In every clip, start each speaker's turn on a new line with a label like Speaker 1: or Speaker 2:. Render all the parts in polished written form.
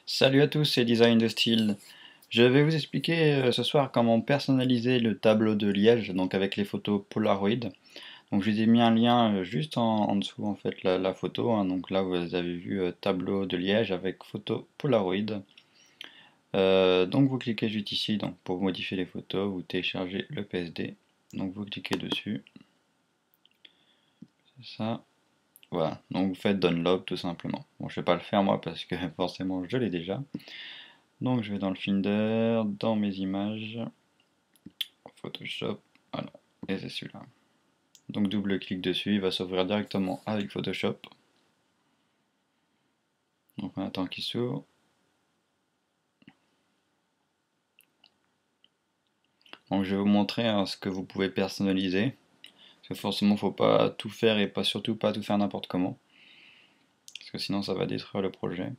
Speaker 1: Salut à tous, c'est Design de Style. Je vais vous expliquer ce soir comment personnaliser le tableau de liège, donc avec les photos Polaroid. Donc je vous ai mis un lien juste en dessous en fait la photo, hein. Donc là vous avez vu tableau de liège avec photo Polaroid. Donc vous cliquez juste ici donc, pour modifier les photos, vous téléchargez le PSD. Donc vous cliquez dessus, c'est ça. Voilà, donc vous faites download tout simplement. Bon, je vais pas le faire moi parce que forcément je l'ai déjà. Donc je vais dans le Finder, dans mes images, Photoshop, voilà, et c'est celui-là. Donc double-clic dessus, il va s'ouvrir directement avec Photoshop. Donc on attend qu'il s'ouvre. Donc je vais vous montrer ce que vous pouvez personnaliser. Parce que forcément faut pas tout faire et surtout pas tout faire n'importe comment. Parce que sinon ça va détruire le projet.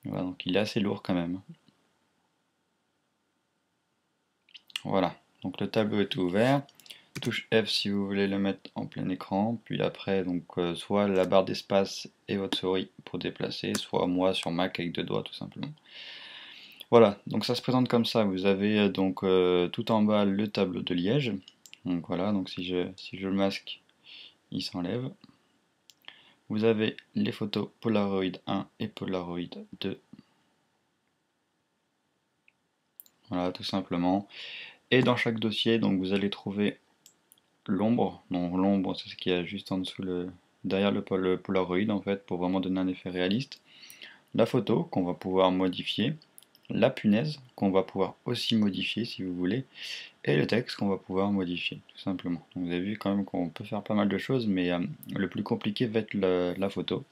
Speaker 1: Voilà, donc il est assez lourd quand même. Voilà, donc le tableau est ouvert. Touche F si vous voulez le mettre en plein écran, puis après donc soit la barre d'espace et votre souris pour déplacer, soit moi sur Mac avec deux doigts tout simplement. Voilà, donc ça se présente comme ça. Vous avez donc tout en bas le tableau de liège. Donc voilà, donc si je le masque, il s'enlève. Vous avez les photos Polaroid 1 et Polaroid 2. Voilà, tout simplement. Et dans chaque dossier, donc vous allez trouver l'ombre. Donc l'ombre, c'est ce qu'il y a juste en dessous derrière le Polaroid en fait, pour vraiment donner un effet réaliste. La photo qu'on va pouvoir modifier, la punaise qu'on va pouvoir aussi modifier si vous voulez, et le texte qu'on va pouvoir modifier tout simplement. Donc vous avez vu quand même qu'on peut faire pas mal de choses, mais le plus compliqué va être la photo.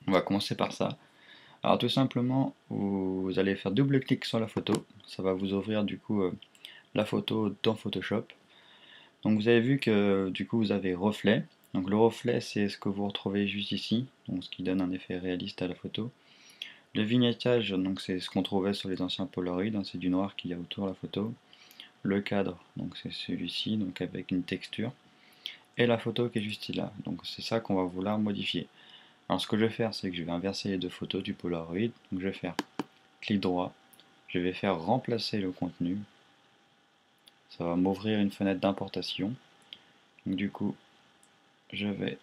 Speaker 1: On va commencer par ça. Alors tout simplement, vous allez faire double clic sur la photo, ça va vous ouvrir du coup la photo dans Photoshop. Donc vous avez vu que du coup vous avez reflet. Donc le reflet c'est ce que vous retrouvez juste ici, donc ce qui donne un effet réaliste à la photo. Le vignettage, donc c'est ce qu'on trouvait sur les anciens Polaroid, hein, c'est du noir qu'il y a autour de la photo. Le cadre, donc c'est celui-ci, donc avec une texture. Et la photo qui est juste là, donc c'est ça qu'on va vouloir modifier. Alors ce que je vais faire, c'est que je vais inverser les deux photos du Polaroid. Donc je vais faire clic droit, je vais faire remplacer le contenu. Ça va m'ouvrir une fenêtre d'importation. Donc du coup, je vais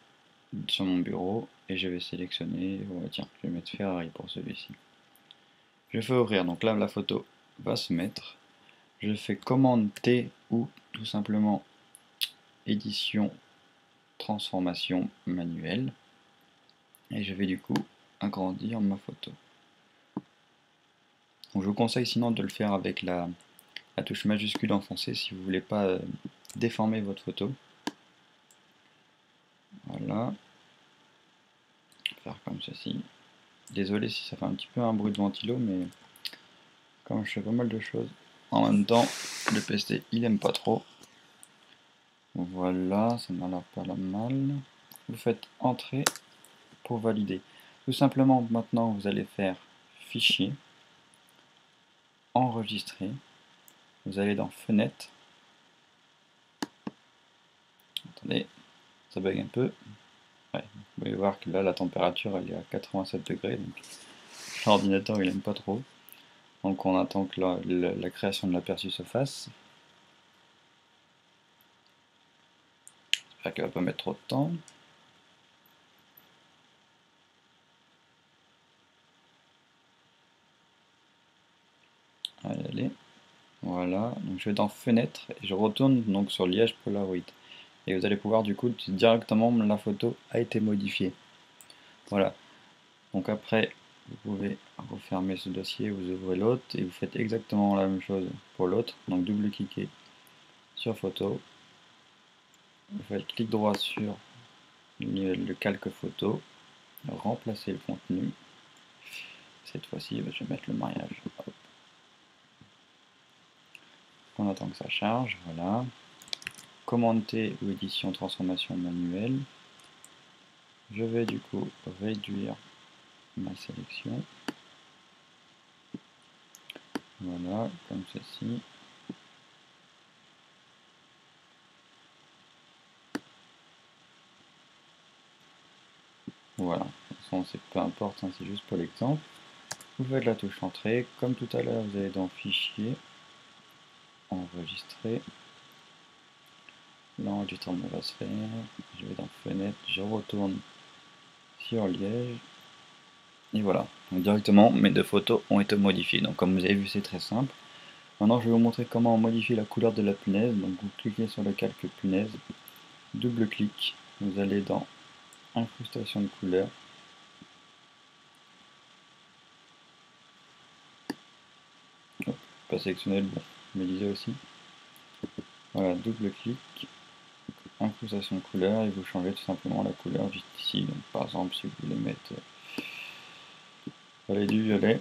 Speaker 1: sur mon bureau et je vais sélectionner, tiens, je vais mettre Ferrari pour celui-ci. Je fais ouvrir, donc là la photo va se mettre. Je fais commande T ou tout simplement édition transformation manuelle et je vais du coup agrandir ma photo. Donc je vous conseille sinon de le faire avec la touche majuscule enfoncée si vous voulez pas déformer votre photo. Voilà, faire comme ceci. Désolé si ça fait un petit peu un bruit de ventilo, mais comme je fais pas mal de choses en même temps, le PC il aime pas trop. Voilà, ça m'a l'air pas mal. Vous faites entrer pour valider. Tout simplement, maintenant vous allez faire fichier, enregistrer. Vous allez dans fenêtre. Attendez, ça bug un peu. Ouais, vous pouvez voir que là la température elle est à 87 degrés, donc l'ordinateur il aime pas trop. Donc on attend que la création de l'aperçu se fasse. J'espère qu'elle va pas mettre trop de temps. Allez, allez. Voilà, donc je vais dans fenêtre et je retourne donc sur Liège Polaroid. Et vous allez pouvoir du coup directement la photo a été modifiée. Voilà. Donc après vous pouvez refermer ce dossier, vous ouvrez l'autre et vous faites exactement la même chose pour l'autre. Donc double-cliquez sur photo, vous faites clic droit sur le calque photo, remplacer le contenu. Cette fois-ci je vais mettre le mariage. Hop. On attend que ça charge, voilà. Commande T ou édition transformation manuelle. Je vais du coup réduire ma sélection. Voilà, comme ceci. Voilà, façon, c'est peu importe, hein, c'est juste pour l'exemple. Vous faites la touche entrée, comme tout à l'heure, vous allez dans fichier, enregistrer. L'enregistrement va se faire. Je vais dans fenêtre, je retourne sur Liège. Et voilà. Donc directement, mes deux photos ont été modifiées. Donc comme vous avez vu, c'est très simple. Maintenant, je vais vous montrer comment on modifie la couleur de la punaise. Donc vous cliquez sur le calque punaise, double-clic, vous allez dans incrustation de couleur. Hop, pas sélectionner le bon, je me disais aussi. Voilà, double-clic, incrustation de couleur, et vous changez tout simplement la couleur juste ici. Donc par exemple, si vous voulez mettre du violet,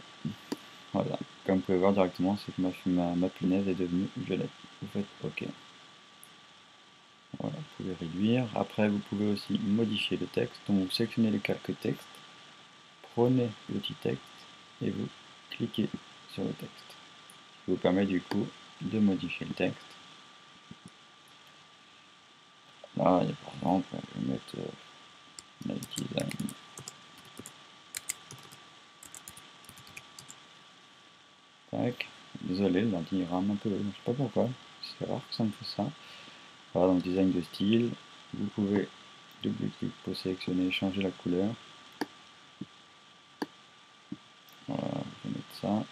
Speaker 1: voilà. Comme vous pouvez voir directement, c'est que ma punaise est devenue violette. Vous faites OK. Voilà, vous pouvez réduire. Après, vous pouvez aussi modifier le texte. Donc, vous sélectionnez le calque texte, prenez le petit texte et vous cliquez sur le texte. Ce qui vous permet du coup de modifier le texte. Là, par exemple, je vais mettre Night Design. Tac. Désolé, le lundi il rame un peu, je sais pas pourquoi. C'est rare que ça me fait ça. Voilà, donc design de style. Vous pouvez double-clic pour sélectionner, changer la couleur. Voilà, je vais mettre ça.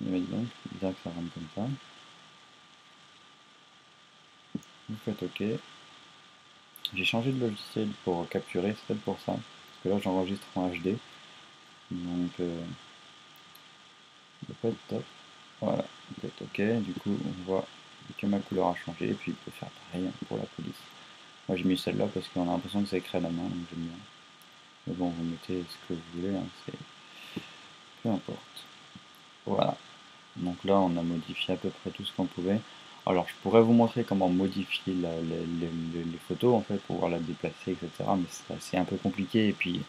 Speaker 1: Et donc, c'est bizarre que ça rentre comme ça. Vous faites OK. J'ai changé de logiciel pour capturer, c'est peut-être pour ça. Parce que là, j'enregistre en HD. Donc, vous faites top. Voilà, vous faites OK. Du coup, on voit que ma couleur a changé. Et puis, il peut faire pareil pour la police. Moi, j'ai mis celle-là parce qu'on a l'impression que c'est écrit à la main. Donc, j'aime bien. Mais bon, vous mettez ce que vous voulez. Hein, peu importe. Voilà. Donc là, on a modifié à peu près tout ce qu'on pouvait. Alors, je pourrais vous montrer comment modifier les photos, en fait, pour pouvoir la déplacer, etc. Mais c'est un peu compliqué, et puis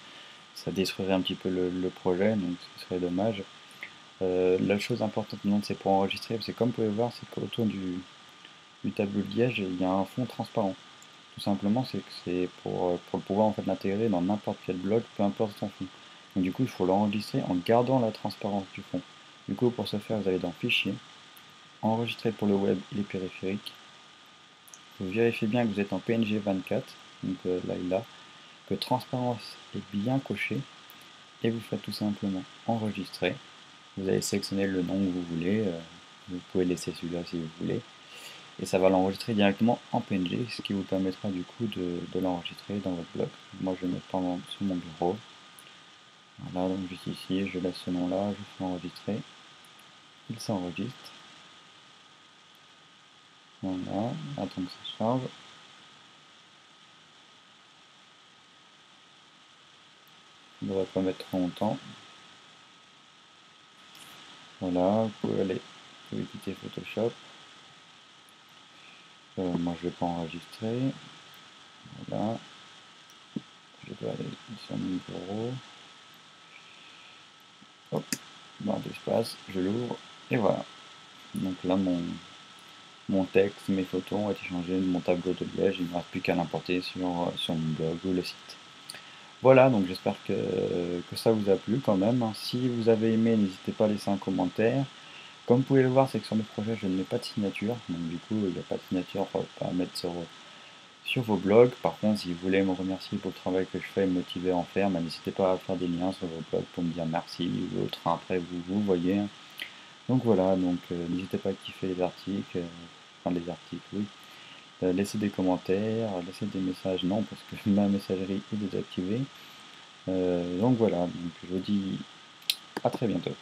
Speaker 1: ça détruirait un petit peu le projet, donc ce serait dommage. La chose importante maintenant, c'est pour enregistrer, parce que comme vous pouvez voir, c'est qu'autour du tableau de liège, il y a un fond transparent. Tout simplement, c'est que c'est pour pouvoir en fait l'intégrer dans n'importe quel bloc, peu importe son fond. Donc du coup, il faut l'enregistrer en gardant la transparence du fond. Du coup, pour ce faire, vous allez dans Fichier, Enregistrer pour le web et les périphériques. Vous vérifiez bien que vous êtes en PNG 24, donc là et là, que transparence est bien cochée, et vous faites tout simplement enregistrer. Vous allez sélectionner le nom que vous voulez, vous pouvez laisser celui-là si vous voulez, et ça va l'enregistrer directement en PNG, ce qui vous permettra du coup de l'enregistrer dans votre blog. Moi je vais mettre par exemple sur mon bureau. Voilà, donc juste ici, je laisse ce nom-là, je fais enregistrer. Il s'enregistre. Voilà, attends que ça charge. On ne devrait pas mettre trop longtemps. Voilà, vous pouvez quitter Photoshop. Moi je ne vais pas enregistrer. Voilà. Je dois aller sur mon bureau. Hop, barre d'espace, je l'ouvre. Et voilà. Donc là mon texte, mes photos ont été changées de mon tableau de liège. Il ne me reste plus qu'à l'importer sur mon blog ou le site. Voilà, donc j'espère que ça vous a plu quand même. Si vous avez aimé, n'hésitez pas à laisser un commentaire. Comme vous pouvez le voir, c'est que sur mes projets, je ne mets pas de signature. Donc du coup, il n'y a pas de signature à mettre sur vos blogs. Par contre, si vous voulez me remercier pour le travail que je fais et me motiver à en faire, n'hésitez pas à faire des liens sur vos blogs pour me dire merci ou autre. Après, vous voyez. Donc voilà, donc n'hésitez pas à kiffer les articles, enfin les articles, oui. Laissez des commentaires, laissez des messages, non, parce que ma messagerie est désactivée. Donc voilà, donc je vous dis à très bientôt.